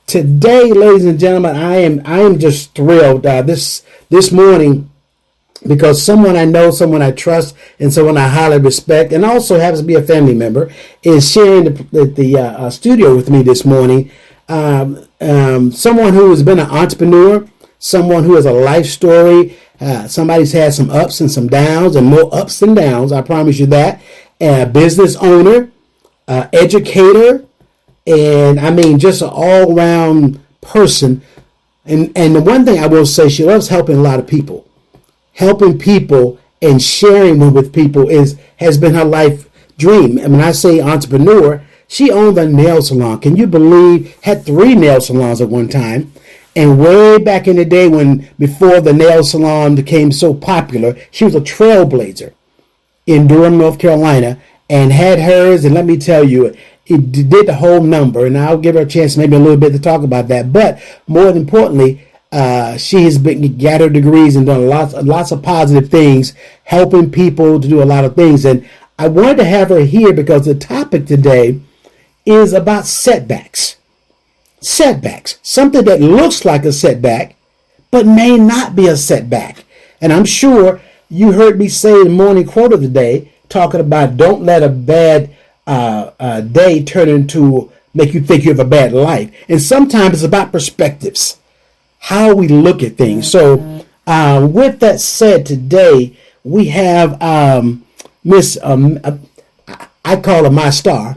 Today, ladies and gentlemen, I am just thrilled this morning because someone I know, someone I trust, and someone I highly respect, and also happens to be a family member, is sharing the studio with me this morning. Someone who has been an entrepreneur, someone who has a life story. Somebody's had some ups and some downs, and more ups and downs. I promise you that. A business owner, educator, and I mean just an all-round person. And the one thing I will say, she loves helping a lot of people. Helping people and sharing them with people has been her life dream. And when I say entrepreneur, she owned a nail salon. Can you believe? Had 3 nail salons at one time. And way back in the day before the nail salon became so popular, she was a trailblazer in Durham, North Carolina, and had hers. And let me tell you, it did the whole number. And I'll give her a chance maybe a little bit to talk about that. But more importantly, she has gathered degrees and done lots of positive things, helping people to do a lot of things. And I wanted to have her here because the topic today is about setbacks. Setbacks, something that looks like a setback, but may not be a setback. And I'm sure you heard me say the morning quote of the day, talking about don't let a bad day turn into make you think you have a bad life. And sometimes it's about perspectives, how we look at things. So with that said, today we have Miss, I call her my star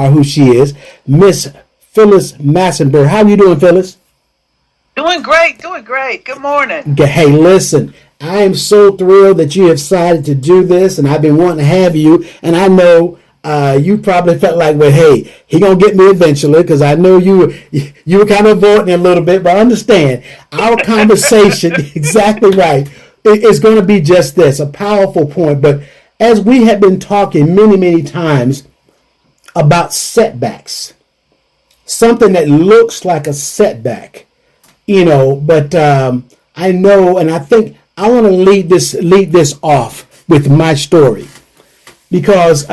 who she is, Miss Phyllis Massenburg. How are you doing, Phyllis? Doing great. Good morning. Hey, listen, I am so thrilled that you have decided to do this, and I've been wanting to have you. And I know you probably felt like, well, hey, he gonna get me eventually, because I know you were kind of avoiding it a little bit. But understand, our conversation, exactly right, is going to be just this, a powerful point. But as we have been talking many times about setbacks, something that looks like a setback, but I know, and I think I want to lead this off with my story, because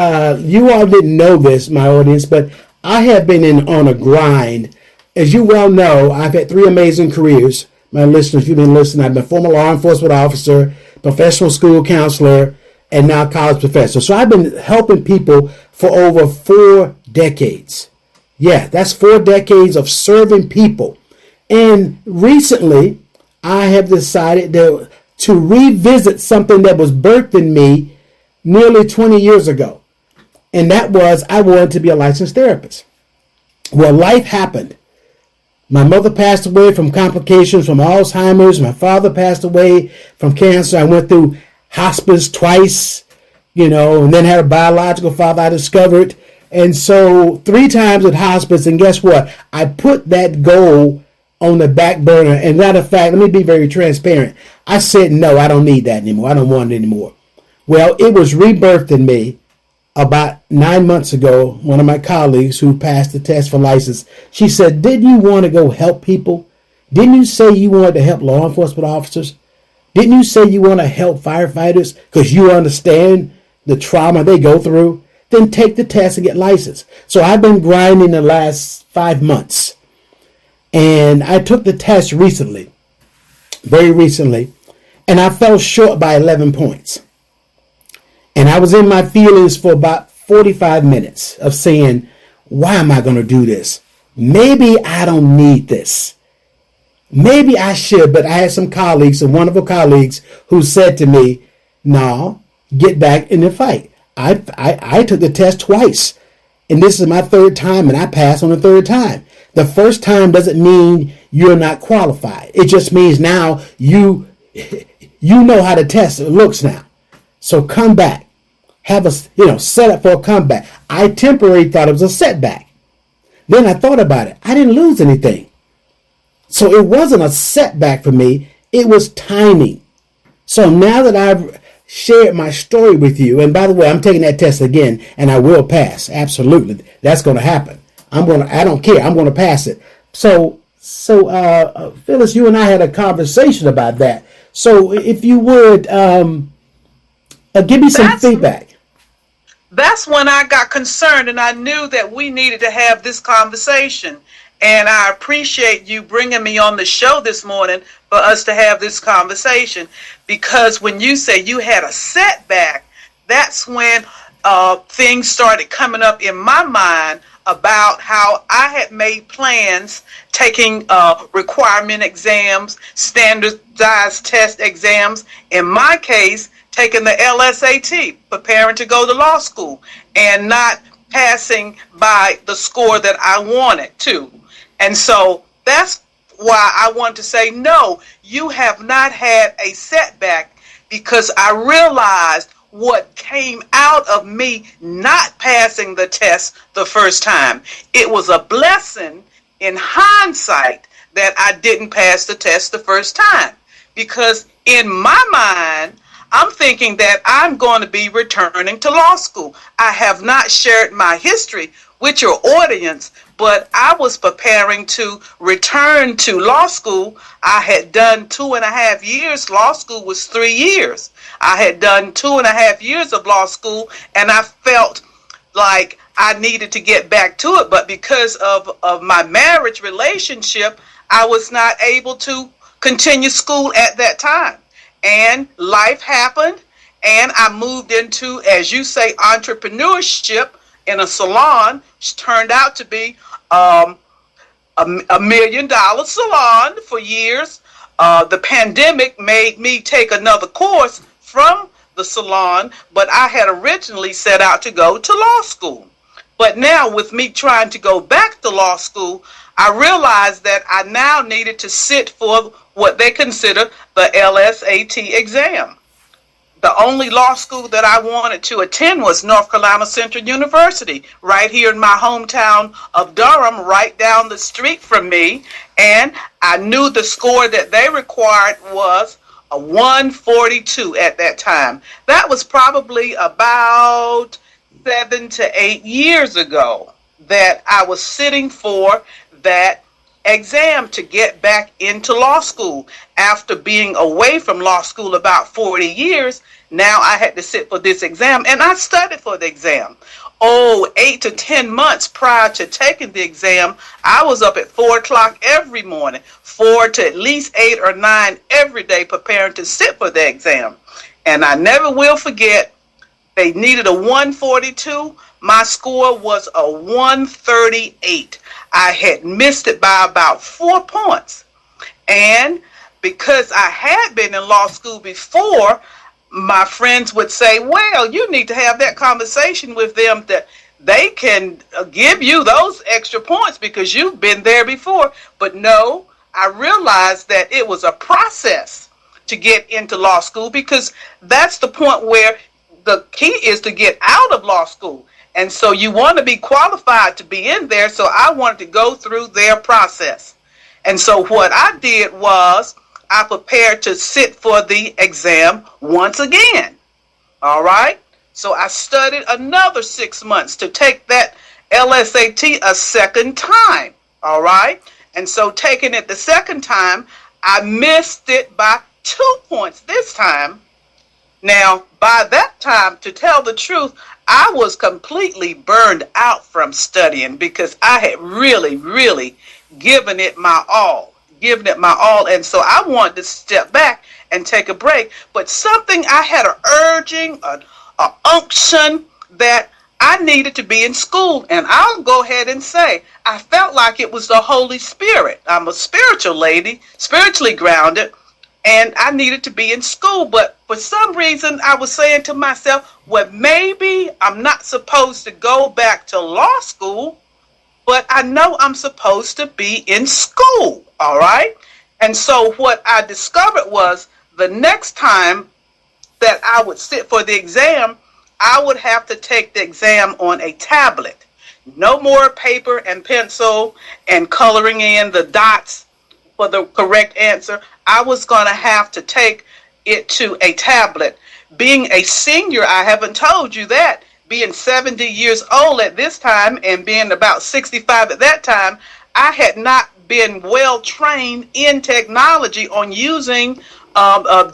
you all didn't know this, my audience, but I have been on a grind. As you well know, I've had 3 amazing careers. My listeners, if you've been listening, I've been former law enforcement officer, professional school counselor, and now college professor. So I've been helping people for over 4 decades. Yeah, that's 4 decades of serving people. And recently, I have decided to revisit something that was birthed in me nearly 20 years ago. And that was, I wanted to be a licensed therapist. Well, life happened. My mother passed away from complications from Alzheimer's. My father passed away from cancer. I went through hospice twice, and then had a biological father I discovered. And so 3 times at hospice, and guess what? I put that goal on the back burner. And matter of fact, let me be very transparent. I said, no, I don't need that anymore. I don't want it anymore. Well, it was rebirthed in me about 9 months ago. One of my colleagues who passed the test for license, she said, didn't you want to go help people? Didn't you say you wanted to help law enforcement officers? Didn't you say you want to help firefighters because you understand the trauma they go through? Then take the test and get licensed. So I've been grinding the last 5 months. And I took the test recently, very recently, and I fell short by 11 points. And I was in my feelings for about 45 minutes of saying, why am I going to do this? Maybe I don't need this. Maybe I should, but I had some colleagues, some wonderful colleagues, who said to me, no, get back in the fight. I took the test twice, and this is my 3rd time, and I passed on the 3rd time. The first time doesn't mean you're not qualified. It just means now you know how the test looks now. So come back, have a set up for a comeback. I temporarily thought it was a setback. Then I thought about it. I didn't lose anything. So it wasn't a setback for me. It was timing. So now that I've shared my story with you, and by the way, I'm taking that test again, and I will pass. Absolutely. That's going to happen. I don't care. I'm going to pass it. So Phyllis, you and I had a conversation about that. So if you would, give me some feedback. That's when I got concerned, and I knew that we needed to have this conversation. And I appreciate you bringing me on the show this morning for us to have this conversation. Because when you say you had a setback, that's when things started coming up in my mind about how I had made plans, taking requirement exams, standardized test exams. In my case, taking the LSAT, preparing to go to law school, and not passing by the score that I wanted to. And so that's why I want to say, no, you have not had a setback, because I realized what came out of me not passing the test the first time. It was a blessing in hindsight that I didn't pass the test the first time, because in my mind, I'm thinking that I'm going to be returning to law school. I have not shared my history with your audience, but I was preparing to return to law school. I had done 2.5 years. Law school was 3 years. I had done 2.5 years of law school, and I felt like I needed to get back to it. But because of my marriage relationship, I was not able to continue school at that time. And life happened, and I moved into, as you say, entrepreneurship in a salon, which turned out to be a $1 million salon for years. The pandemic made me take another course from the salon, but I had originally set out to go to law school. But now, with me trying to go back to law school, I realized that I now needed to sit for what they consider the LSAT exam. The only law school that I wanted to attend was North Carolina Central University, right here in my hometown of Durham, right down the street from me. And I knew the score that they required was a 142 at that time. That was probably about 7 to 8 years ago that I was sitting for that exam to get back into law school. After being away from law school about 40 years, now I had to sit for this exam, and I studied for the exam. 8 to 10 months prior to taking the exam, I was up at 4 o'clock every morning, 4 to at least 8 or 9 every day, preparing to sit for the exam. And I never will forget, they needed a 142. My score was a 138. I had missed it by about 4 points. And because I had been in law school before, my friends would say, well, you need to have that conversation with them that they can give you those extra points because you've been there before. But no, I realized that it was a process to get into law school, because that's the point where the key is to get out of law school. And so you want to be qualified to be in there. So I wanted to go through their process. And so what I did was I prepared to sit for the exam once again. All right. So I studied another 6 months to take that LSAT a second time. All right. And so taking it the second time, I missed it by 2 points this time. Now, by that time, to tell the truth, I was completely burned out from studying, because I had really given it my all. And so I wanted to step back and take a break. But something, I had an urging, an unction that I needed to be in school. And I'll go ahead and say, I felt like it was the Holy Spirit. I'm a spiritual lady, spiritually grounded, and I needed to be in school. But for some reason, I was saying to myself, well, maybe I'm not supposed to go back to law school, but I know I'm supposed to be in school. All right. And so what I discovered was, the next time that I would sit for the exam, I would have to take the exam on a tablet. No more paper and pencil and coloring in the dots for the correct answer. I was going to have to take it to a tablet. Being a senior, I haven't told you that, being 70 years old at this time and being about 65 at that time, I had not been well trained in technology on using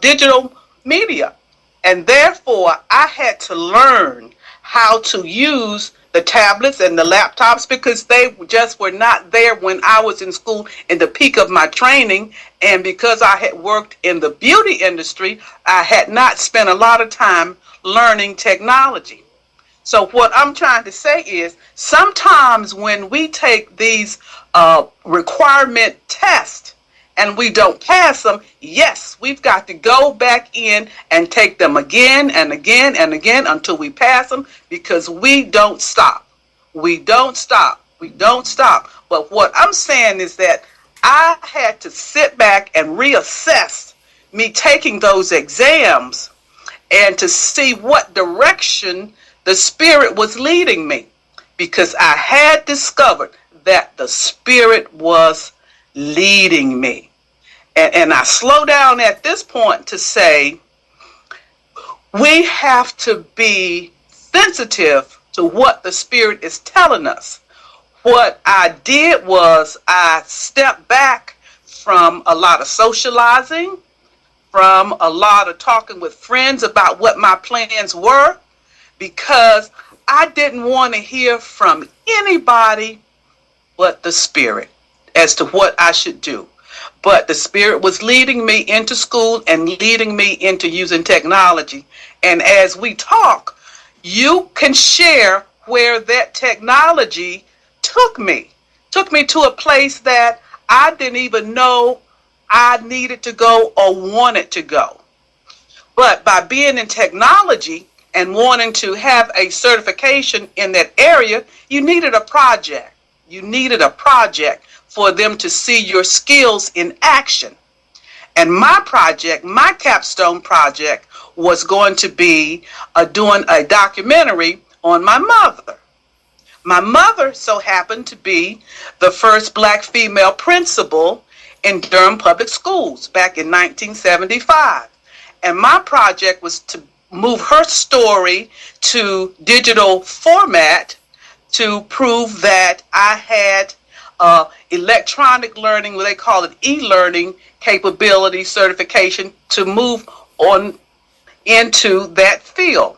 digital media. And therefore, I had to learn how to use the tablets and the laptops because they just were not there when I was in school in the peak of my training. And because I had worked in the beauty industry, I had not spent a lot of time learning technology. So what I'm trying to say is sometimes when we take these requirement tests and we don't pass them, yes, we've got to go back in and take them again and again and again until we pass them, because we don't stop. We don't stop. We don't stop. But what I'm saying is that I had to sit back and reassess me taking those exams and to see what direction the Spirit was leading me, because I had discovered that the Spirit was leading me. And I slow down at this point to say we have to be sensitive to what the Spirit is telling us. What I did was I stepped back from a lot of socializing, from a lot of talking with friends about what my plans were, because I didn't want to hear from anybody but the Spirit as to what I should do. But the Spirit was leading me into school and leading me into using technology. And as we talk, you can share where that technology took me to a place that I didn't even know I needed to go or wanted to go. But by being in technology and wanting to have a certification in that area, you needed a project. You needed a project for them to see your skills in action. And my project, my capstone project, was going to be doing a documentary on my mother. My mother so happened to be the first black female principal in Durham Public Schools back in 1975. And my project was to move her story to digital format to prove that I had electronic learning, what they call it e-learning capability certification to move on into that field.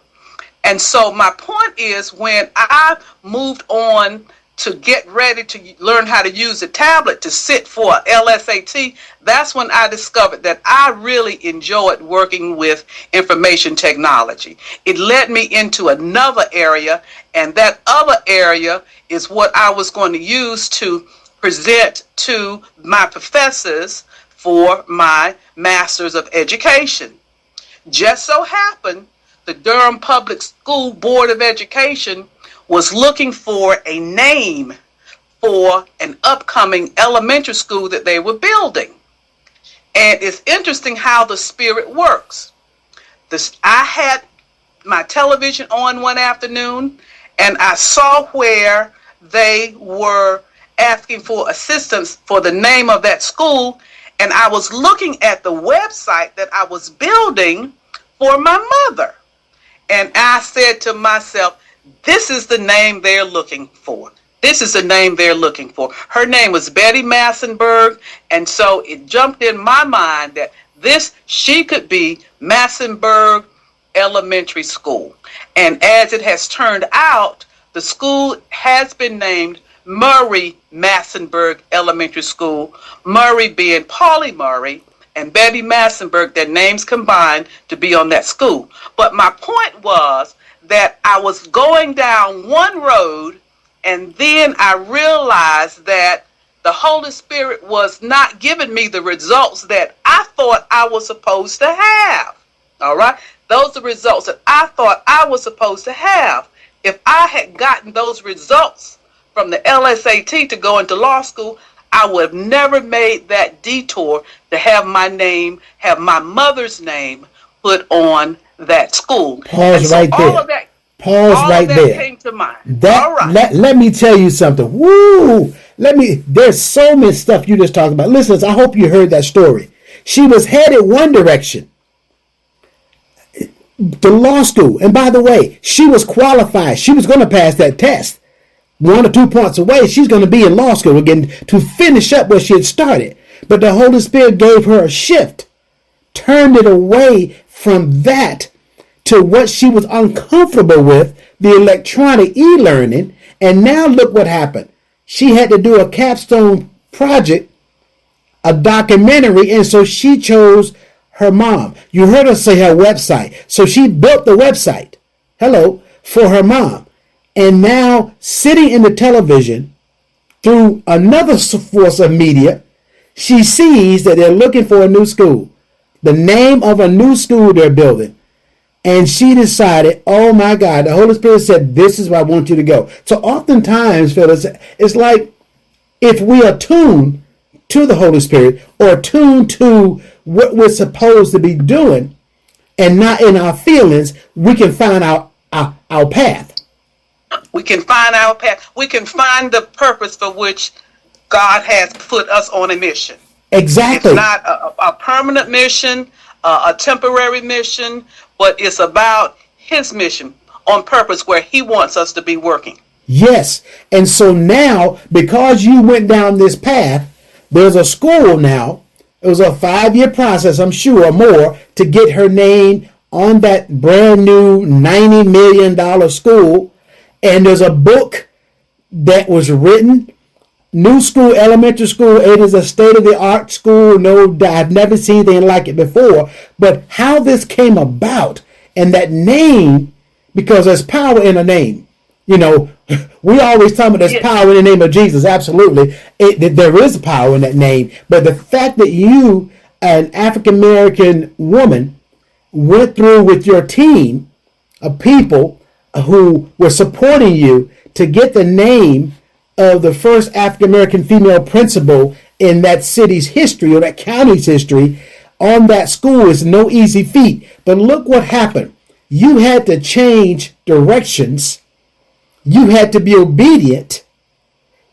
And so my point is, when I moved on to get ready to learn how to use a tablet to sit for LSAT, that's when I discovered that I really enjoyed working with information technology. It led me into another area, and that other area is what I was going to use to present to my professors for my Master's of Education. Just so happened, the Durham Public School Board of Education was looking for a name for an upcoming elementary school that they were building. And it's interesting how the Spirit works. I had my television on one afternoon, and I saw where they were asking for assistance for the name of that school, and I was looking at the website that I was building for my mother. And I said to myself, this is the name they're looking for. This is the name they're looking for. Her name was Betty Massenburg, and so it jumped in my mind that she could be Massenburg Elementary School. And as it has turned out, the school has been named Murray Massenburg Elementary School, Murray being Paulie Murray, and Betty Massenburg, their names combined to be on that school. But my point was that I was going down one road, and then I realized that the Holy Spirit was not giving me the results that I thought I was supposed to have. All right? Those are results that I thought I was supposed to have. If I had gotten those results from the LSAT to go into law school, I would have never made that detour to have my name, have my mother's name put on that school. Pause right there. Pause right there. Came to mind. All right. Let me tell you something. Woo! There's so much stuff you just talked about. Listeners, I hope you heard that story. She was headed one direction, the law school. And by the way, she was qualified. She was going to pass that test. 1 or 2 points away, she's going to be in law school again to finish up what she had started. But the Holy Spirit gave her a shift, turned it away from that to what she was uncomfortable with, the electronic e-learning. And now look what happened. She had to do a capstone project, a documentary, and so she chose her mom. You heard her say her website. So she built the website, for her mom. And now sitting in the television through another force of media, she sees that they're looking for a new school, the name of a new school they're building. And she decided, oh my God, the Holy Spirit said, this is where I want you to go. So oftentimes, Phyllis, it's like if we are tuned to the Holy Spirit or tuned to what we're supposed to be doing and not in our feelings, we can find our path. We can find our path. We can find the purpose for which God has put us on a mission. Exactly. It's not a permanent mission, a temporary mission, but it's about his mission on purpose where he wants us to be working. Yes. And so now, because you went down this path, there's a school now. It was a 5-year process, I'm sure, or more, to get her name on that brand new $90 million school. And there's a book that was written. New school, elementary school. It is a state-of-the-art school. No, I've never seen anything like it before. But how this came about and that name, because there's power in a name. You know, we always talk about there's power in the name of Jesus. Absolutely. There is power in that name. But the fact that you, an African-American woman, went through with your team of people who were supporting you to get the name of the first African-American female principal in that city's history or that county's history on that school is no easy feat. But look what happened. You had to change directions. You had to be obedient.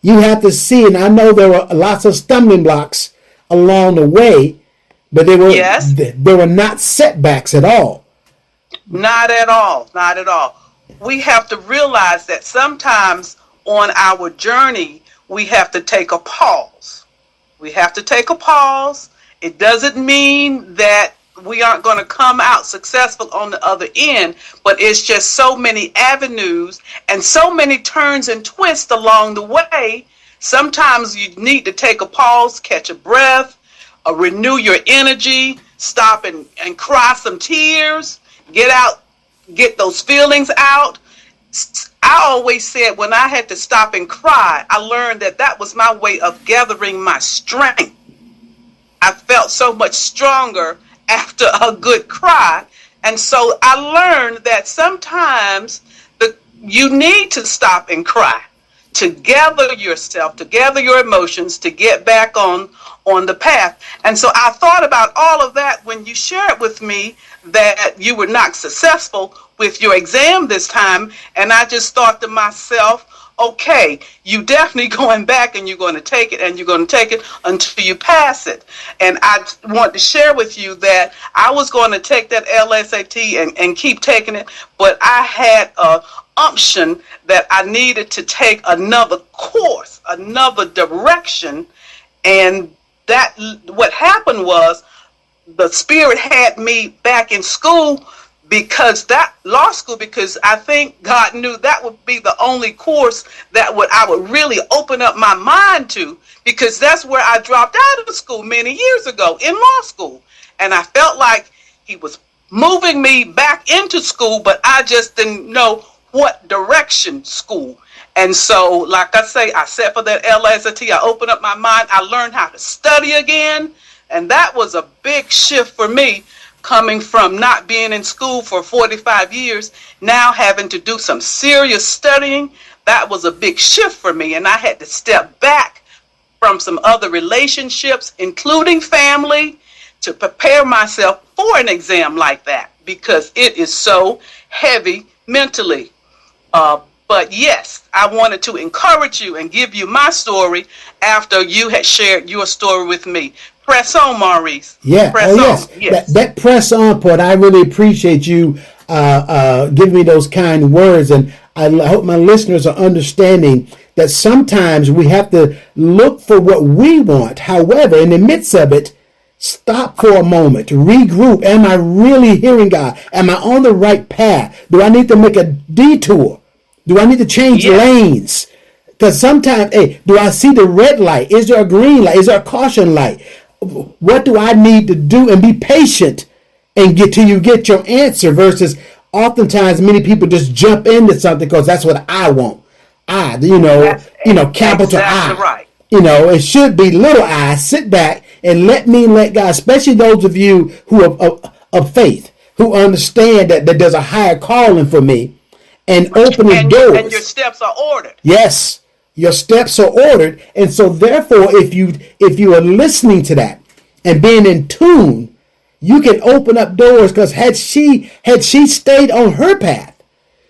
You had to see, and I know there were lots of stumbling blocks along the way, but they were not setbacks at all. Not at all. Not at all. We have to realize that sometimes on our journey, we have to take a pause. We have to take a pause. It doesn't mean that we aren't going to come out successful on the other end, but it's just so many avenues and so many turns and twists along the way. Sometimes you need to take a pause, catch a breath, renew your energy, stop and cry some tears, get those feelings out. I always said when I had to stop and cry, I learned that was my way of gathering my strength. I felt so much stronger after a good cry. And so I learned that sometimes you need to stop and cry to gather yourself, to gather your emotions, to get back on the path. And so I thought about all of that when you shared with me that you were not successful with your exam this time. And I just thought to myself, okay, you definitely going back and you're going to take it and you're going to take it until you pass it. And I want to share with you that I was going to take that LSAT and keep taking it, but I had a umption that I needed to take another course, another direction. And that what happened was the Spirit had me back in school because that law school, because I think God knew that would be the only course that I would really open up my mind to, because that's where I dropped out of school many years ago in law school. And I felt like he was moving me back into school, but I just didn't know what direction school. And so, like I say, I set for that LSAT. I opened up my mind. I learned how to study again. And that was a big shift for me, coming from not being in school for 45 years, now having to do some serious studying. That was a big shift for me. And I had to step back from some other relationships, including family, to prepare myself for an exam like that, because it is so heavy mentally. But yes, I wanted to encourage you and give you my story after you had shared your story with me. Press on, Maurice. Yeah. Press on. Yes. That press on part, I really appreciate you giving me those kind words. And I hope my listeners are understanding that sometimes we have to look for what we want. However, in the midst of it, Stop for a moment to regroup. Am I really hearing God? Am I on the right path? Do I need to make a detour? Do I need to change lanes? Because sometimes, hey, do I see the red light? Is there a green light? Is there a caution light? What do I need to do? And be patient and get till you get your answer, versus oftentimes many people just jump into something because that's what I want. Capital exactly I. Right. It should be little I. Sit back and let God, especially those of you who are of faith, who understand that there's a higher calling for me, and opening doors. And your steps are ordered. Yes, your steps are ordered, and so therefore, if you are listening to that and being in tune, you can open up doors. Because had she stayed on her path,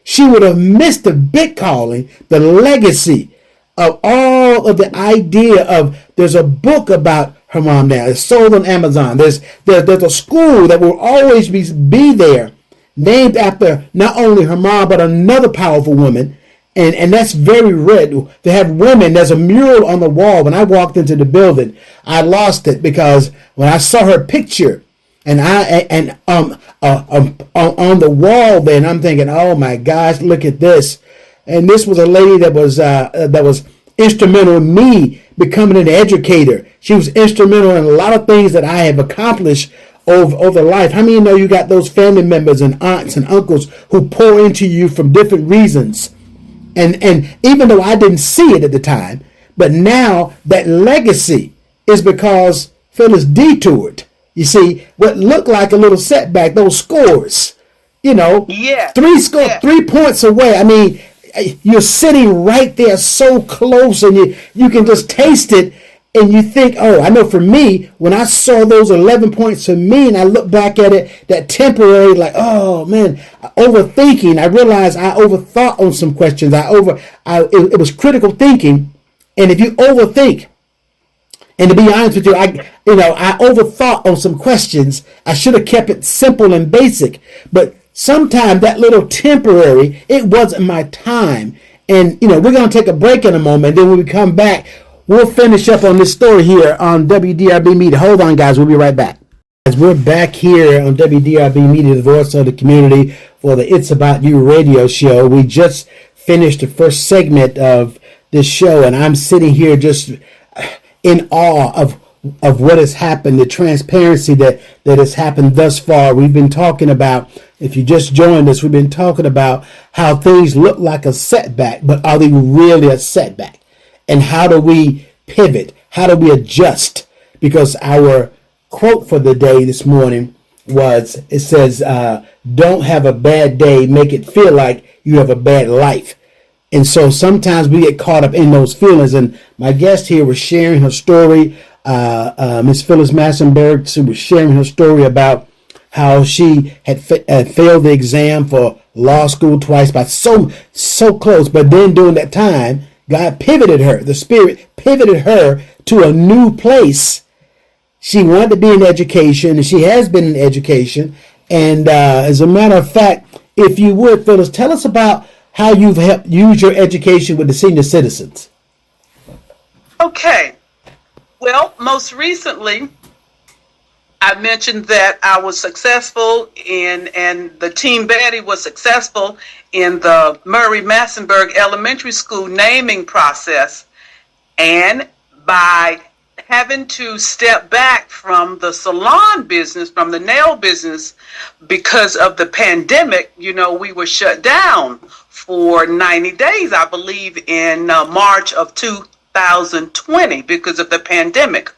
she would have missed the big calling, the legacy of all of the idea of. There's a book about her mom now. It's sold on Amazon. There's a school that will always be there, named after not only her mom but another powerful woman. And that's very rare to have women. There's a mural on the wall. When I walked into the building, I lost it, because when I saw her picture on the wall, then I'm thinking, oh my gosh, look at this. And this was a lady that was instrumental in me becoming an educator. She was instrumental in a lot of things that I have accomplished over life. How many of you know you got those family members and aunts and uncles who pour into you from different reasons? And even though I didn't see it at the time, but now that legacy is because Phyllis detoured. You see, what looked like a little setback, those scores, 3 points away. I mean, you're sitting right there so close, and you can just taste it, and you think, oh, I know for me, when I saw those 11 points for me, and I look back at it, that temporary, like, oh man, overthinking, I realized I overthought on some questions. It was critical thinking, and if you overthink, and to be honest with you, I overthought on some questions. I should have kept it simple and basic, but sometimes that little temporary, it wasn't my time. And, we're going to take a break in a moment. Then when we come back, we'll finish up on this story here on WDRB Media. Hold on, guys. We'll be right back. As we're back here on WDRB Media, the voice of the community, for the It's About You radio show. We just finished the first segment of this show, and I'm sitting here just in awe of what has happened, the transparency that has happened thus far. We've been talking about, if you just joined us, we've been talking about how things look like a setback, but are they really a setback? And how do we pivot? How do we adjust? Because our quote for the day this morning it says, don't have a bad day, make it feel like you have a bad life. And so sometimes we get caught up in those feelings. And my guest here was sharing her story. Miss Phyllis Massenburg, she was sharing her story about how she had failed the exam for law school twice, by so close. But then during that time, God pivoted her. The Spirit pivoted her to a new place. She wanted to be in education, and she has been in education. And as a matter of fact, if you would, Phyllis, tell us about how you've helped use your education with the senior citizens. Okay. Well, most recently, I mentioned that I was successful and the Team Betty was successful in the Maurice Massenburg Elementary School naming process. And by having to step back from the salon business, from the nail business, because of the pandemic, we were shut down for 90 days, I believe, in March of 2020 because of the pandemic.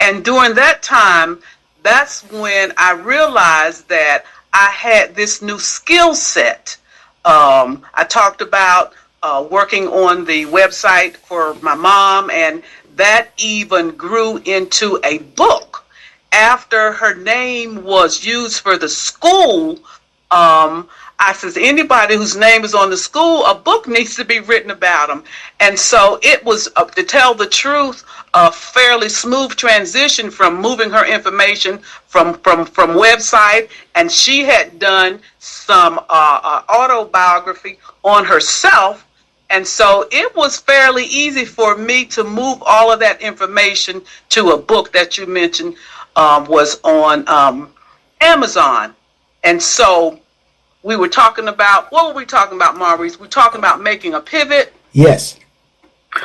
And during that time, that's when I realized that I had this new skill set. I talked about working on the website for my mom, and that even grew into a book. After her name was used for the school, I says, anybody whose name is on the school, a book needs to be written about them. And so it was, to tell the truth, a fairly smooth transition from moving her information from website, and she had done some autobiography on herself. And so it was fairly easy for me to move all of that information to a book that you mentioned. was on Amazon. And so we were talking about, what were we talking about, Maurice? We're talking about making a pivot. Yes.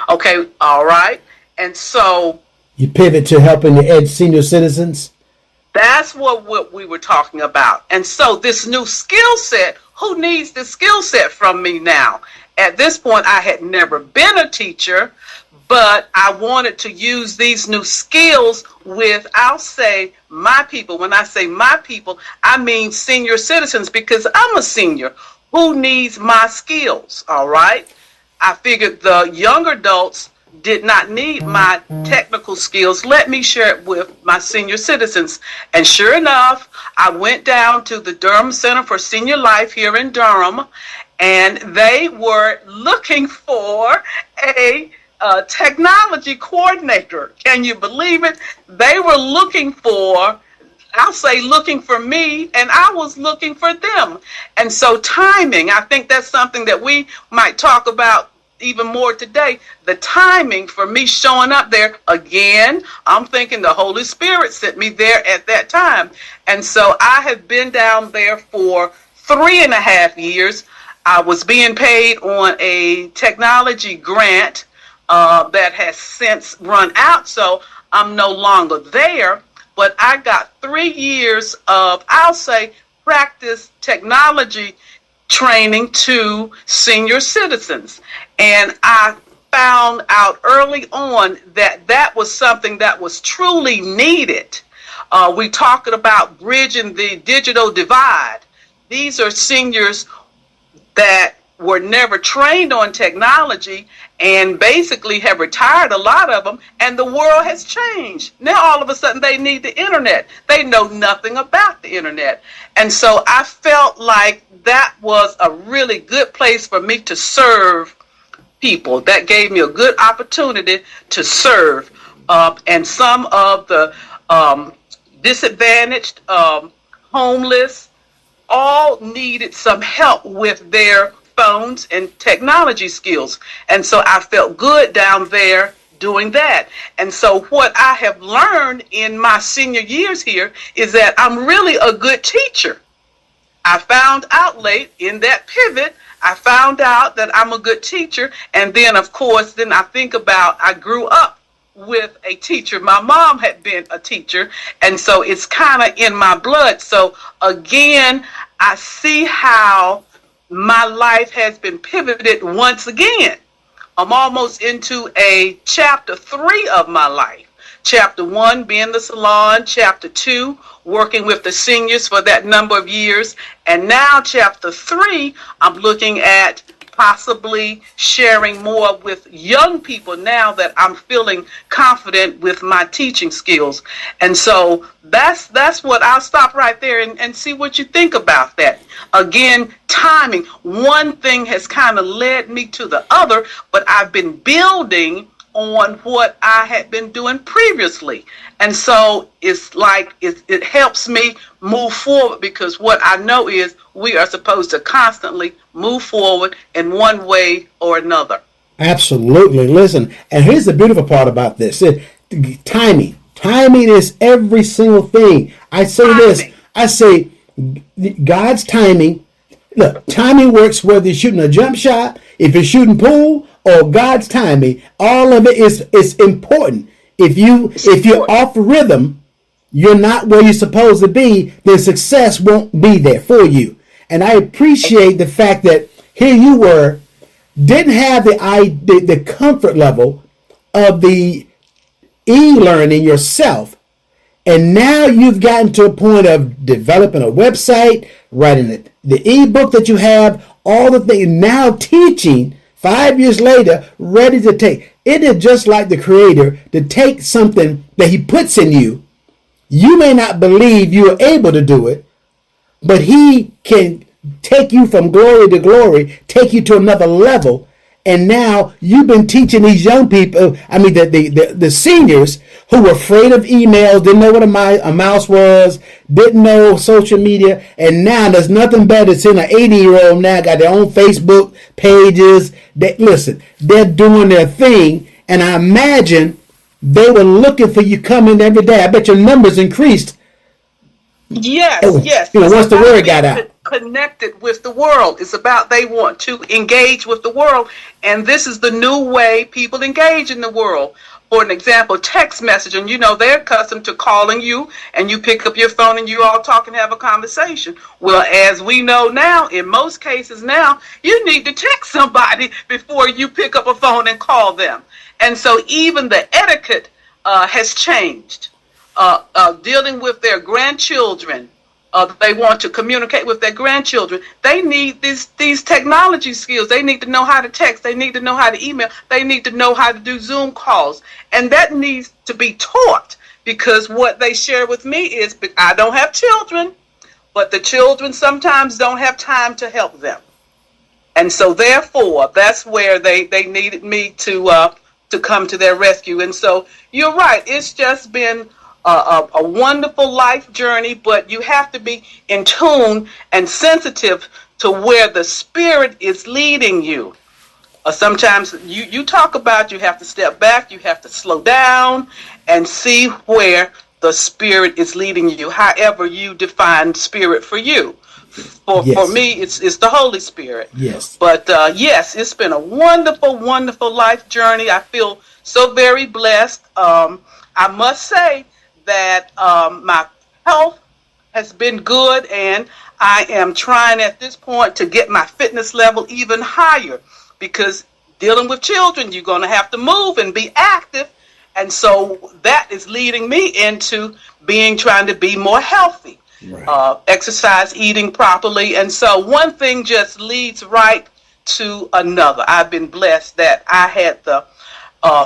Okay, all right. And so you pivot to helping the senior citizens. That's what we were talking about. And so this new skill set, who needs this skill set from me now? At this point, I had never been a teacher, but I wanted to use these new skills with, I'll say, my people. When I say my people, I mean senior citizens, because I'm a senior. Who needs my skills? All right. I figured the younger adults did not need my technical skills. Let me share it with my senior citizens. And sure enough, I went down to the Durham Center for Senior Life here in Durham, and they were looking for a technology coordinator. Can you believe it? They were looking for, I'll say looking for me, and I was looking for them. And so timing, I think that's something that we might talk about even more today. The timing for me showing up there, again, I'm thinking the Holy Spirit sent me there at that time. And so I have been down there for 3.5 years. I was being paid on a technology grant that has since run out, so I'm no longer there. But I got 3 years of, I'll say, practice technology training to senior citizens. And I found out early on that that was something that was truly needed. We talking about bridging the digital divide. These are seniors that were never trained on technology and basically have retired, a lot of them, and the world has changed. Now all of a sudden they need the internet. They know nothing about the internet. And so I felt like that was a really good place for me to serve people. That gave me a good opportunity to serve. And some of the disadvantaged, homeless, all needed some help with their phones and technology skills. And so I felt good down there doing that. And so what I have learned in my senior years here is that I'm really a good teacher. I found out late in that pivot, I found out that I'm a good teacher. And then, of course, then I think about, I grew up with a teacher. My mom had been a teacher, and so it's kind of in my blood. So again, I see how my life has been pivoted once again. I'm almost into a chapter 3 of my life. Chapter 1 being the salon, chapter 2 working with the seniors for that number of years, and now chapter 3 I'm looking at possibly sharing more with young people now that I'm feeling confident with my teaching skills. And so that's what I'll stop right there and see what you think about that. Again, timing. One thing has kind of led me to the other, but I've been building on what I had been doing previously. And so it's like it helps me move forward, because what I know is we are supposed to constantly move forward in one way or another. Absolutely. Listen, and here's the beautiful part about this. Timing. Timing is every single thing. I say this. I say God's timing. Look, timing works whether you're shooting a jump shot, if you're shooting pool, or God's timing. All of it is important. If you're off rhythm, you're not where you're supposed to be, then success won't be there for you. And I appreciate the fact that here you were, didn't have the comfort level of the e-learning yourself, and now you've gotten to a point of developing a website, writing the ebook that you have, all the things, now teaching 5 years later, ready to take. It is just like the Creator to take something that He puts in you. You may not believe you are able to do it, but He can take you from glory to glory, take you to another level. And now you've been teaching these young people, the seniors who were afraid of emails, didn't know what a mouse was, didn't know social media. And now there's nothing better than seeing an 80-year-old now got their own Facebook pages. They're doing their thing. And I imagine they were looking for you coming every day. I bet your numbers increased. Yes, yes. You know, It's once the about word got being out. connected with the world. It's about they want to engage with the world. And this is the new way people engage in the world. For an example, text messaging. You know, they're accustomed to calling you and you pick up your phone and you all talk and have a conversation. Well, as we know now, in most cases now, you need to text somebody before you pick up a phone and call them. And so even the etiquette has changed. Dealing with their grandchildren. They want to communicate with their grandchildren. They need these technology skills. They need to know how to text. They need to know how to email. They need to know how to do Zoom calls. And that needs to be taught, because what they share with me is, I don't have children, but the children sometimes don't have time to help them. And so therefore, that's where they needed me to come to their rescue. And so you're right. It's just been a wonderful life journey, but you have to be in tune and sensitive to where the Spirit is leading you. Sometimes you talk about you have to step back, you have to slow down and see where the Spirit is leading you, however you define Spirit for you. For me, it's the Holy Spirit. Yes. But yes, it's been a wonderful, wonderful life journey. I feel so very blessed. I must say that my health has been good, and I am trying at this point to get my fitness level even higher, because dealing with children, you're going to have to move and be active. And so that is leading me into trying to be more healthy, right. Exercise, eating properly. And so one thing just leads right to another. I've been blessed that I had the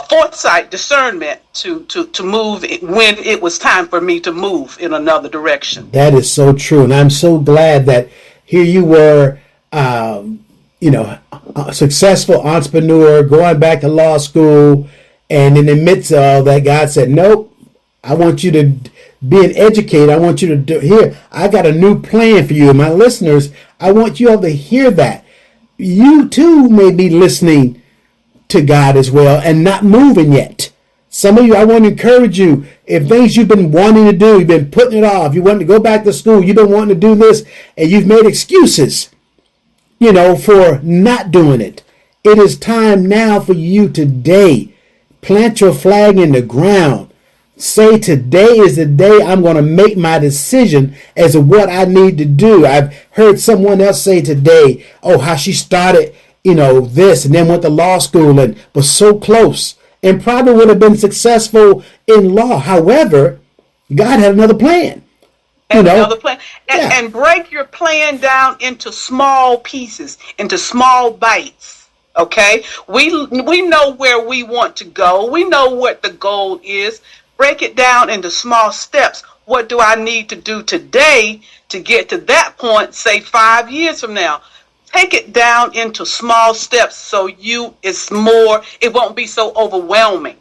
foresight, discernment to move when it was time for me to move in another direction. That is so true. And I'm so glad that here you were, a successful entrepreneur, going back to law school, and in the midst of all that, God said, nope, I want you to be an educator. I want you to do here. I got a new plan for you. And my listeners, I want you all to hear that. You too may be listening to God as well and not moving yet. Some of you, I want to encourage you, if things you've been wanting to do, you've been putting it off, you want to go back to school, you've been wanting to do this, and you've made excuses, for not doing it. It is time now for you today. Plant your flag in the ground. Say, today is the day I'm going to make my decision as to what I need to do. I've heard someone else say today, how she started this and then went to law school and was so close and probably would have been successful in law. However, God had another plan. Another plan. And break your plan down into small pieces, into small bites. Okay? We know where we want to go. We know what the goal is. Break it down into small steps. What do I need to do today to get to that point, say 5 years from now? Take it down into small steps so it won't be so overwhelming.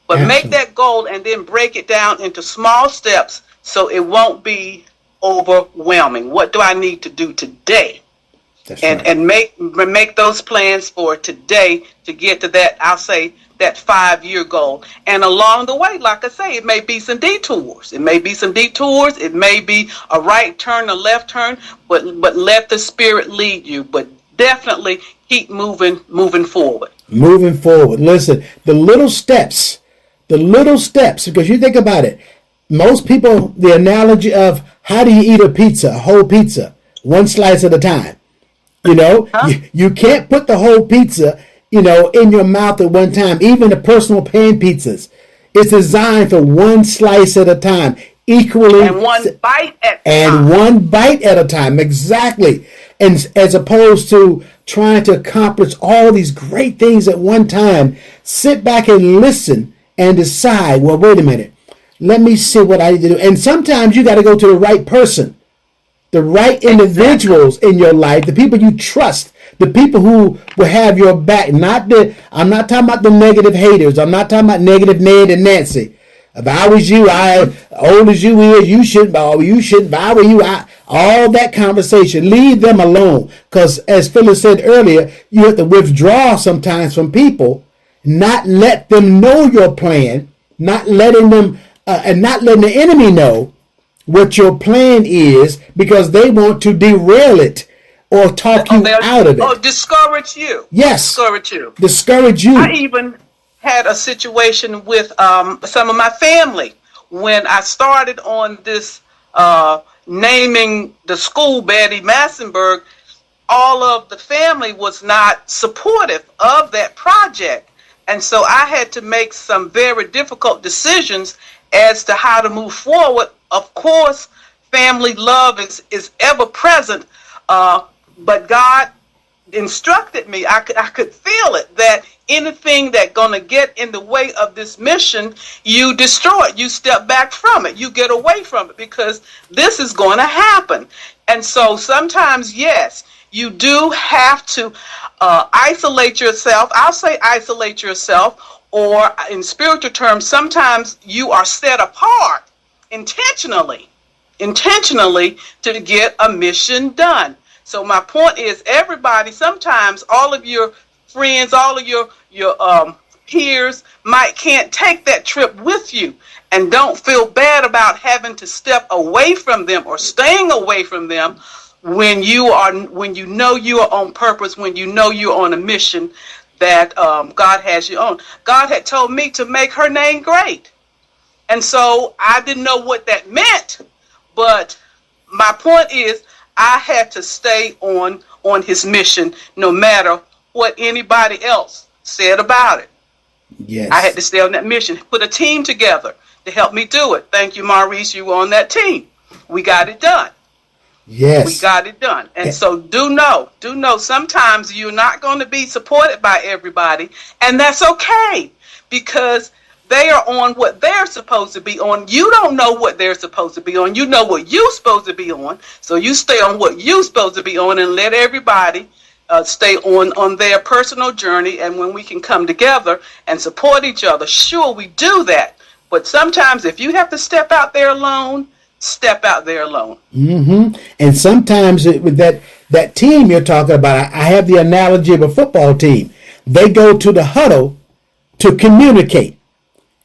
But Absolutely. Make that goal and then break it down into small steps so it won't be overwhelming. What do I need to do today? That's right. And make those plans for today to get to that, I'll say, that 5-year goal. And along the way, like I say, it may be some detours. It may be a right turn, a left turn, but let the Spirit lead you. But definitely keep moving forward. Moving forward. Listen, the little steps, because you think about it, most people, the analogy of how do you eat a whole pizza, one slice at a time. You can't put the whole pizza in your mouth at one time. Even the personal pan pizzas, it's designed for one slice at a time, equally, and one bite at a time. Exactly. And as opposed to trying to accomplish all these great things at one time, sit back and listen and decide, well, wait a minute, let me see what I need to do. And sometimes you got to go to the right person, the right individuals in your life, the people you trust, the people who will have your back. I'm not talking about the negative haters. I'm not talking about negative Ned and Nancy. If I was you, old as you is, you shouldn't. If I were you, all that conversation, leave them alone. Because as Phyllis said earlier, you have to withdraw sometimes from people not let them know your plan, not letting them, and not letting the enemy know what your plan is, because they want to derail it or talk you out of it. Oh, discourage you. Yes. Discourage you. Discourage you. I even had a situation with some of my family when I started on this naming the school Betty Massenburg. All of the family was not supportive of that project. And so I had to make some very difficult decisions as to how to move forward. Of course, family love is ever present, but God instructed me. I could feel it, that anything that's going to get in the way of this mission, you destroy it. You step back from it. You get away from it, because this is going to happen. And so sometimes, yes, you do have to isolate yourself. I'll say isolate yourself, or in spiritual terms, sometimes you are set apart intentionally to get a mission done. So my point is, everybody, sometimes all of your friends, all of your peers can't take that trip with you, and don't feel bad about having to step away from them or staying away from them when you know you are on purpose, when you know you're on a mission that God has you on. God had told me to make her name great. And so I didn't know what that meant, but my point is, I had to stay on his mission no matter what anybody else said about it. Yes. I had to stay on that mission, put a team together to help me do it. Thank you, Maurice, you were on that team. We got it done. Yes. We got it done. And so do know, sometimes you're not going to be supported by everybody, and that's okay, because they are on what they're supposed to be on. You don't know what they're supposed to be on. You know what you're supposed to be on. So you stay on what you're supposed to be on, and let everybody stay on their personal journey. And when we can come together and support each other, sure, we do that. But sometimes if you have to step out there alone, step out there alone. Mm-hmm. And sometimes with that team you're talking about, I have the analogy of a football team. They go to the huddle to communicate,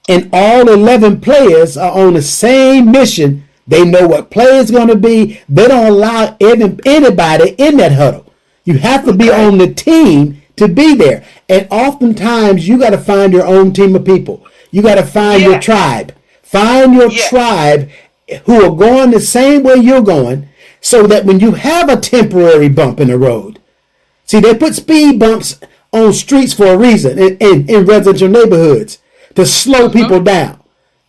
and all 11 players are on the same mission. They know what play is going to be. They don't allow anybody in that huddle. You have to be on the team to be there. And oftentimes you got to find your own team of people. You got to find your tribe. Find your tribe who are going the same way you're going, so that when you have a temporary bump in the road, see, they put speed bumps on streets for a reason in residential neighborhoods to slow people down.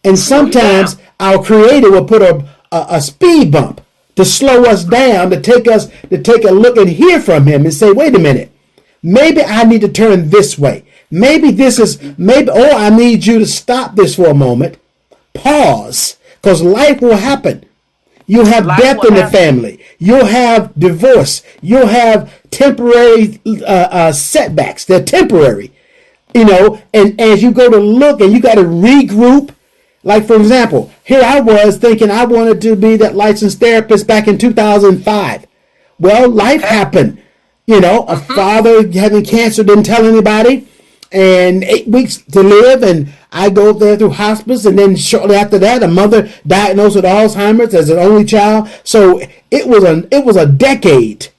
And sometimes our Creator will put a speed bump to slow us down, to take a look and hear from Him and say, wait a minute, maybe I need to turn this way. Maybe I need you to stop this for a moment. Pause. Because life will happen. You'll have death in the family. You'll have divorce. You'll have temporary setbacks. They're temporary. And as you go to look and you got to regroup. Like, for example, here I was thinking I wanted to be that licensed therapist back in 2005. Well, life happened. A father having cancer, didn't tell anybody, and 8 weeks to live, and I go there through hospice, and then shortly after that, a mother diagnosed with Alzheimer's as an only child. So it was a decade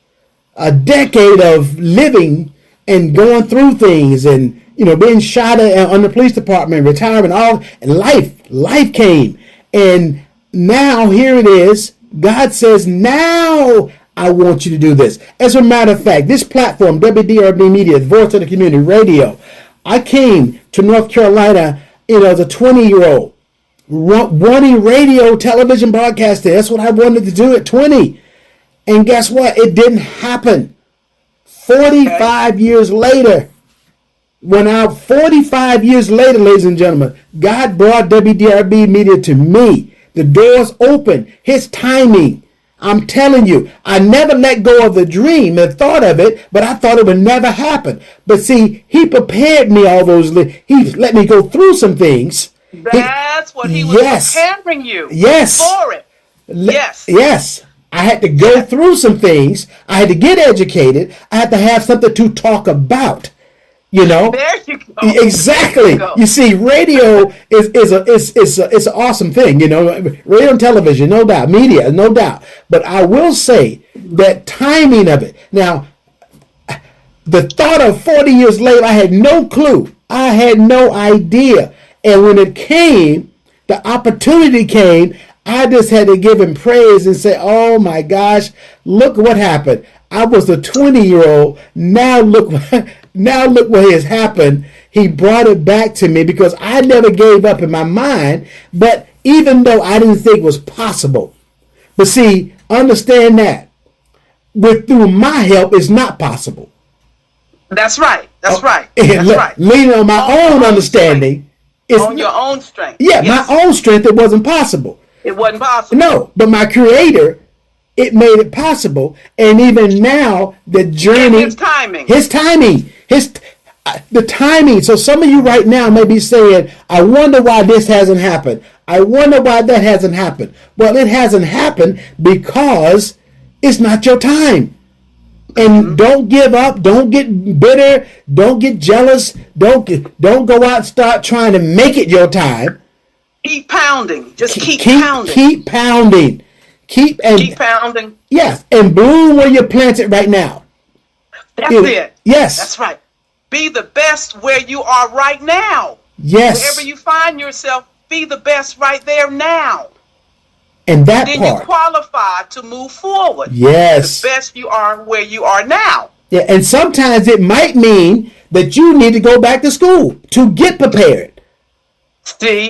of living and going through things, and being shot at on the police department, retirement, and life came, and now here it is. God says, now I want you to do this. As a matter of fact, this platform, WDRB Media, Voice of the Community Radio, I came to North Carolina, as a 20-year-old, wanting radio, television broadcasting. That's what I wanted to do at 20. And guess what? It didn't happen. 45 years later, 45 years later, ladies and gentlemen, God brought WDRB Media to me. The doors open. His timing. I'm telling you, I never let go of the dream, the thought of it, but I thought it would never happen. But see, He prepared me all those. He let me go through some things. That's what He was preparing you for it. Yes. I had to go through some things. I had to get educated. I had to have something to talk about. You know, There you go. There you exactly. go. You see, radio is an awesome thing. You know, radio and television, no doubt, media, no doubt. But I will say that timing of it. Now, the thought of 40 years later, I had no clue. I had no idea. And when it came, the opportunity came. I just had to give him praise and say, "Oh my gosh, look what happened! I was a 20-year-old. Now look, now look what has happened. He brought it back to me because I never gave up in my mind. But even though I didn't think it was possible, but see, understand that through my help, it's not possible. That's right. That's right. And That's right. leaning on my own understanding, it's On your own strength. yeah, Yes. my own strength. It wasn't possible. It wasn't possible. No, but my Creator, it made it possible. And even now, the journey, His timing. the timing. So some of you right now may be saying, "I wonder why this hasn't happened. I wonder why that hasn't happened." Well, it hasn't happened because it's not your time. And don't give up. Don't get bitter. Don't get jealous. Don't go out and start trying to make it your time. Keep pounding. Just keep pounding. Keep pounding. Keep Pounding. yes, and bloom where you're planted right now. That's it. Yes. That's right. Be the best where you are right now. Yes. Wherever you find yourself, be the best right there now. And that Then part. you qualify to move forward. Yes. The best you are where you are now. Yeah, and sometimes it might mean that you need to go back to school to get prepared.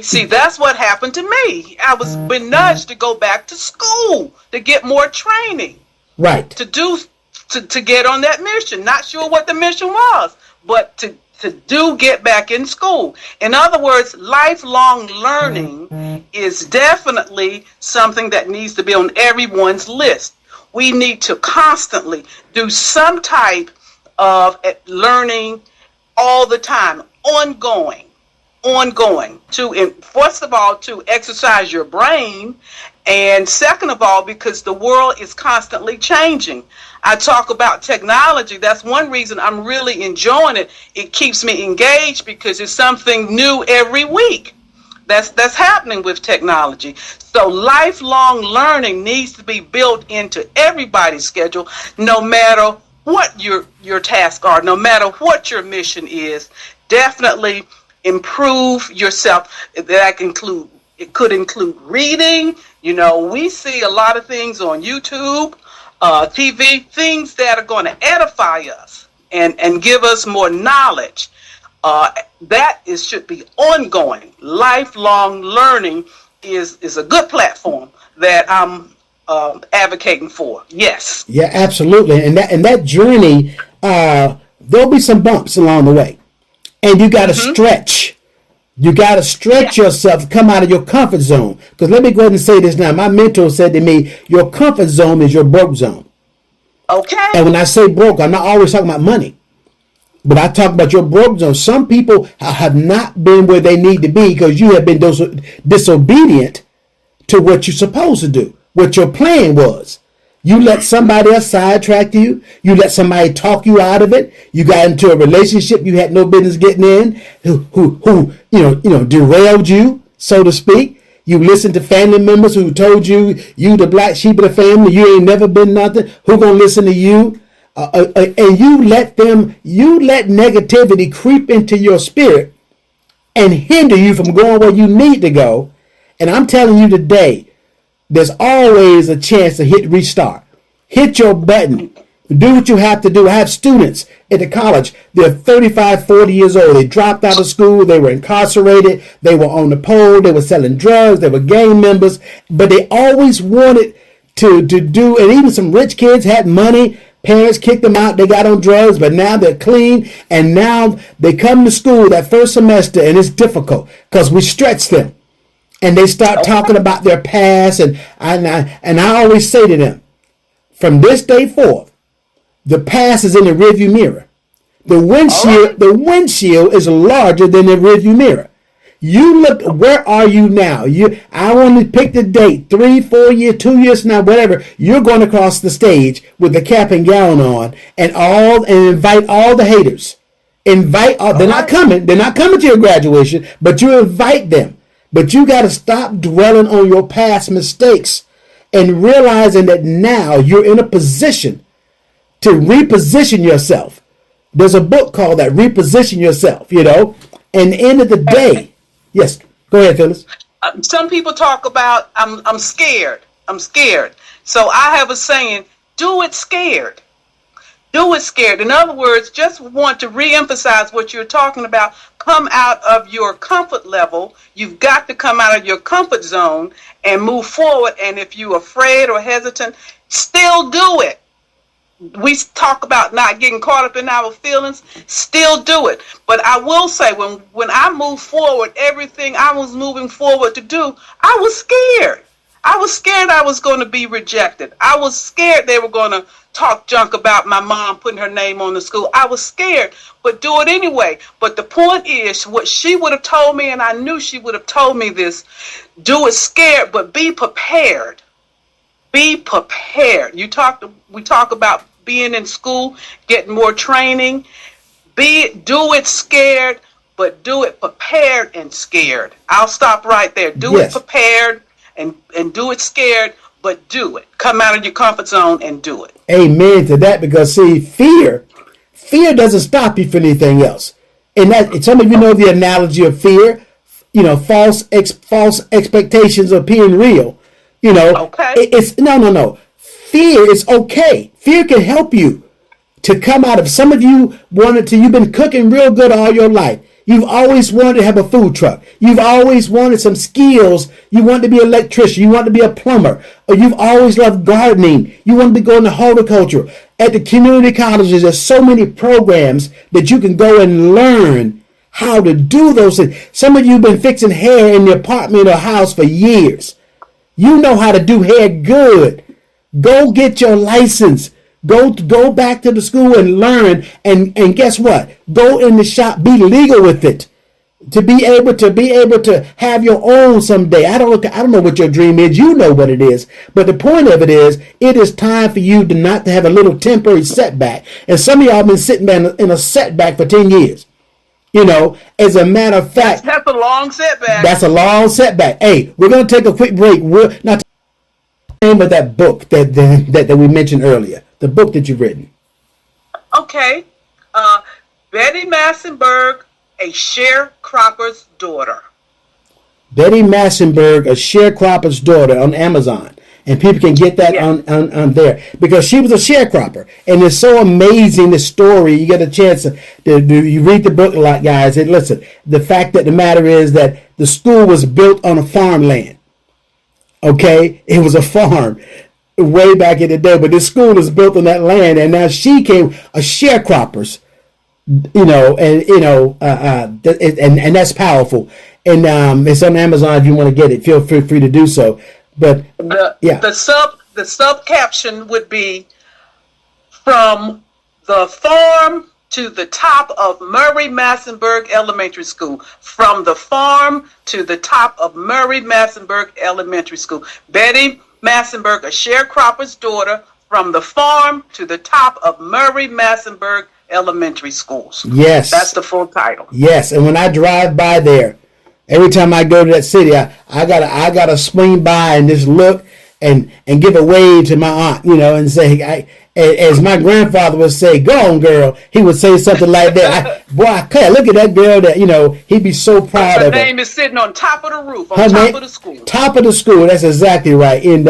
See, that's what happened to me. I was been nudged to go back to school to get more training, Right. to get on that mission. Not sure what the mission was, but to get back in school. In other words, lifelong learning is definitely something that needs to be on everyone's list. We need to constantly do some type of learning all the time, ongoing, to, first of all, to exercise your brain, and second of all, because the world is constantly changing. I talk about technology. That's one reason I'm really enjoying it. It keeps me engaged because it's something new every week that's happening with technology. So lifelong learning needs to be built into everybody's schedule, no matter what your tasks are, no matter what your mission is. Definitely improve yourself. It could include reading. You know, we see a lot of things on YouTube, TV, things that are going to edify us and give us more knowledge. Should be ongoing. Lifelong learning is a good platform that I'm advocating for. Yes. Yeah, absolutely. And that journey, there'll be some bumps along the way. And you got to stretch. You got to stretch yourself, come out of your comfort zone. Because let me go ahead and say this now. My mentor said to me, your comfort zone is your broke zone. Okay. And when I say broke, I'm not always talking about money. But I talk about your broke zone. Some people have not been where they need to be because you have been disobedient to what you're supposed to do, what your plan was. You let somebody else sidetrack you. You let somebody talk you out of it. You got into a relationship you had no business getting in, who derailed you, so to speak. You listened to family members who told you the black sheep of the family. You ain't never been nothing. Who gonna listen to you? And you let negativity creep into your spirit and hinder you from going where you need to go. And I'm telling you today, there's always a chance to hit restart. Hit your button. Do what you have to do. I have students at the college. They're 35, 40 years old. They dropped out of school. They were incarcerated. They were on the pole. They were selling drugs. They were gang members. But they always wanted to do, and even some rich kids had money. Parents kicked them out. They got on drugs, but now they're clean. And now they come to school that first semester, and it's difficult because we stretch them. And they start talking about their past. And I always say to them, from this day forth, the past is in the rearview mirror. The windshield is larger than the rearview mirror. You look, where are you now? I want to pick the date, 3, 4 years, 2 years from now, whatever. You're going across the stage with the cap and gown on and invite all the haters Invite, they're not coming. They're not coming to your graduation, but you invite them. But you got to stop dwelling on your past mistakes and realizing that now you're in a position to reposition yourself. There's a book called that, Reposition Yourself, And at the end of the day, yes, go ahead, Phyllis. Some people talk about, I'm scared. I'm scared. So I have a saying, do it scared. Do it scared. In other words, just want to reemphasize what you're talking about. Come out of your comfort level. You've got to come out of your comfort zone and move forward. And if you're afraid or hesitant, still do it. We talk about not getting caught up in our feelings. Still do it. But I will say, when I moved forward, everything I was moving forward to do, I was scared. I was scared I was going to be rejected. I was scared they were going to talk junk about my mom putting her name on the school. I was scared, but do it anyway. But the point is, what she would have told me, and I knew she would have told me this, do it scared, but be prepared. Be prepared. We talk about being in school, getting more training. Do it scared, but do it prepared and scared. I'll stop right there. Do it prepared and do it scared, but do it. Come out of your comfort zone and do it. Amen to that, because see, fear doesn't stop you from anything else. And that, some of you know the analogy of fear, false expectations appearing real. Okay. It's no. Fear is okay. Fear can help you to come out of, some of you you've been cooking real good all your life. You've always wanted to have a food truck. You've always wanted some skills. You want to be an electrician. You want to be a plumber. Or you've always loved gardening. You want to be going to horticulture. At the community colleges, there's so many programs that you can go and learn how to do those things. Some of you have been fixing hair in the apartment or house for years. You know how to do hair good. Go get your license. Go back to the school and learn, and guess what? Go in the shop, be legal with it, to be able to have your own someday. I don't know what your dream is. You know what it is. But the point of it is time for you to not to have a little temporary setback. And some of y'all have been sitting there in a setback for 10 years. As a matter of fact, that's a long setback. That's a long setback. Hey, we're gonna take a quick break. We're not the name of that book that we mentioned earlier. The book that you've written. Okay. Betty Massenburg, A Sharecropper's Daughter. Betty Massenburg, A Sharecropper's Daughter, on Amazon. And people can get that on there. Because she was a sharecropper. And it's so amazing, the story. You get a chance to you read the book a lot, guys. And listen, the fact that the matter is that the school was built on a farmland. Okay? It was a farm way back in the day, but this school is built on that land, and now she came a sharecroppers, and that's powerful. And it's on Amazon if you want to get it. Feel free to do so. But the sub caption would be from the farm to the top of Murray Massenburg Elementary School. From the farm to the top of Murray Massenburg Elementary School. Betty Massenburg, A Sharecropper's Daughter, From the Farm to the Top of Murray Massenburg Elementary Schools. Yes. That's the full title. Yes, and when I drive by there, every time I go to that city, I gotta swing by and just look and give a wave to my aunt, and say, as my grandfather would say, "Go on, girl." He would say something like that. I can't look at that girl. That he'd be so proud of her. Her name is sitting on top of the roof, on top of the school. Top of the school. That's exactly right. And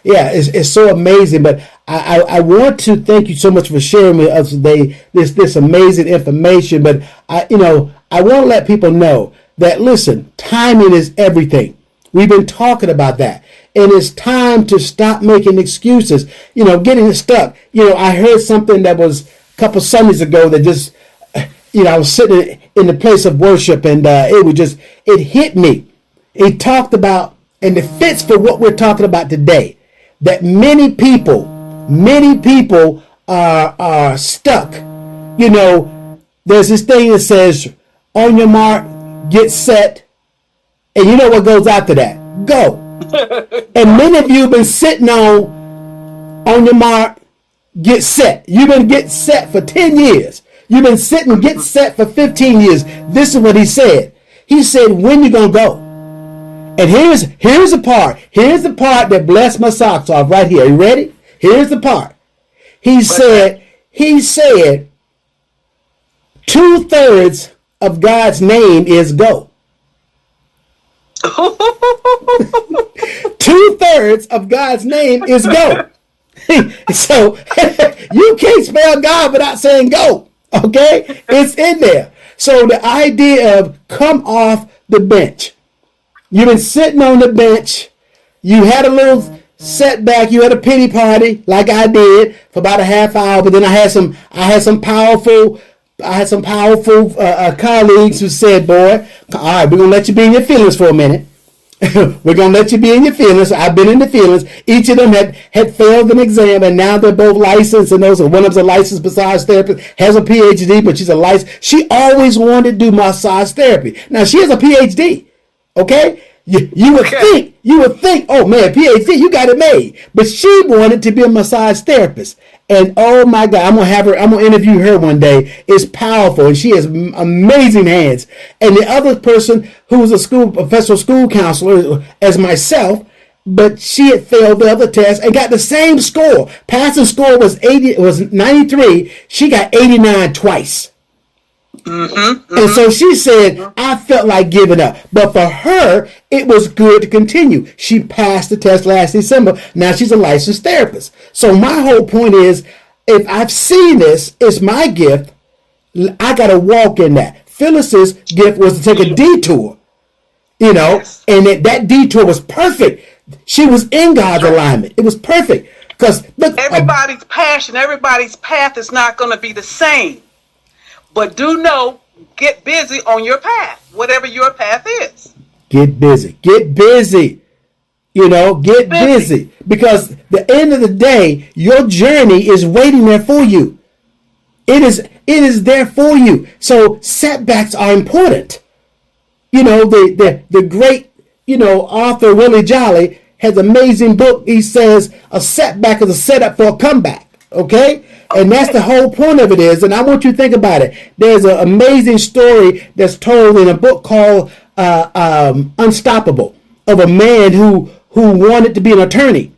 it's so amazing. But I want to thank you so much for sharing with us today this amazing information. But I want to let people know that, listen, timing is everything. We've been talking about that. And it's time to stop making excuses, getting stuck. I heard something that was a couple Sundays ago that just, I was sitting in the place of worship, and it hit me. It talked about, and it fits for what we're talking about today, that many people are stuck. There's this thing that says, on your mark, get set, and you know what goes after that? Go. And many of you have been sitting on your mark, get set. You've been getting set for 10 years. You've been sitting, get set for 15 years. This is what he said. He said, when you going to go? And here's the part. Here's the part that blessed my socks off right here. Are you ready? Here's the part. He said, 2/3 of God's name is go. 2/3 of God's name is go. So you can't spell God without saying go. Okay? It's in there. So the idea of come off the bench. You've been sitting on the bench. You had a little setback. You had a pity party like I did for about a half hour. But then I had some powerful colleagues who said, boy, all right, we're going to let you be in your feelings for a minute. We're going to let you be in your feelings. I've been in the feelings. Each of them had failed an exam, and now they're both licensed. And one of them's a licensed massage therapist, has a PhD, but she's a licensed. She always wanted to do massage therapy. Now, she has a PhD, okay? You would think, oh man, PhD, you got it made. But she wanted to be a massage therapist. And oh my God, I'm gonna interview her one day. It's powerful, and she has amazing hands. And the other person who was a professional school counselor as myself, but she had failed the other test and got the same score. Passing score was 93. She got 89 twice. And so she said, I felt like giving up. But for her, it was good to continue. She passed the test last December. Now she's a licensed therapist. So my whole point is, if I've seen this, it's my gift. I got to walk in that. Phyllis's gift was to take a detour, and that detour was perfect. She was in God's alignment. It was perfect. Because everybody's passion, everybody's path is not going to be the same. But do know, get busy on your path, whatever your path is. Get busy. Get busy. Get busy. Because the end of the day, your journey is waiting there for you. It is there for you. So setbacks are important. The great, author Willie Jolly has an amazing book. He says a setback is a setup for a comeback. Okay? And that's the whole point of it is, and I want you to think about it. There's an amazing story that's told in a book called Unstoppable, of a man who wanted to be an attorney.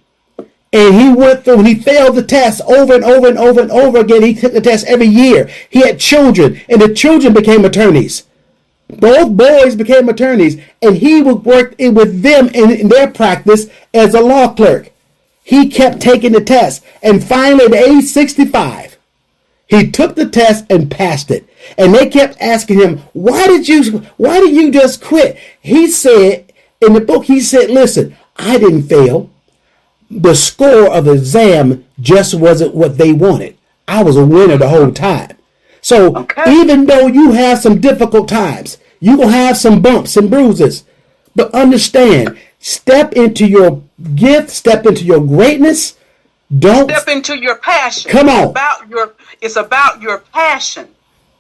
And he went through, and he failed the test over and over and over and over again. He took the test every year. He had children, and the children became attorneys. Both boys became attorneys, and he would work with them in their practice as a law clerk. He kept taking the test, and finally at age 65, he took the test and passed it. And they kept asking him, why did you just quit? He said, in the book, listen, I didn't fail. The score of the exam just wasn't what they wanted. I was a winner the whole time. So even though you have some difficult times, you're going to have some bumps and bruises, but understand, step into your gift, step into your greatness. Don't step into your passion. Come on. It's about your passion.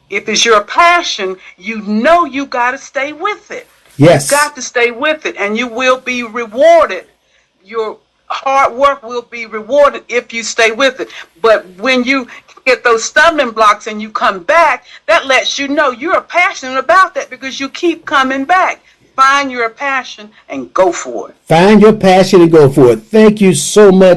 If it's your passion, you got to stay with it. Yes. You got to stay with it, and you will be rewarded. Your hard work will be rewarded if you stay with it. But when you get those stumbling blocks and you come back, that lets you know you're passionate about that because you keep coming back. Find your passion and go for it. Find your passion and go for it. Thank you so much.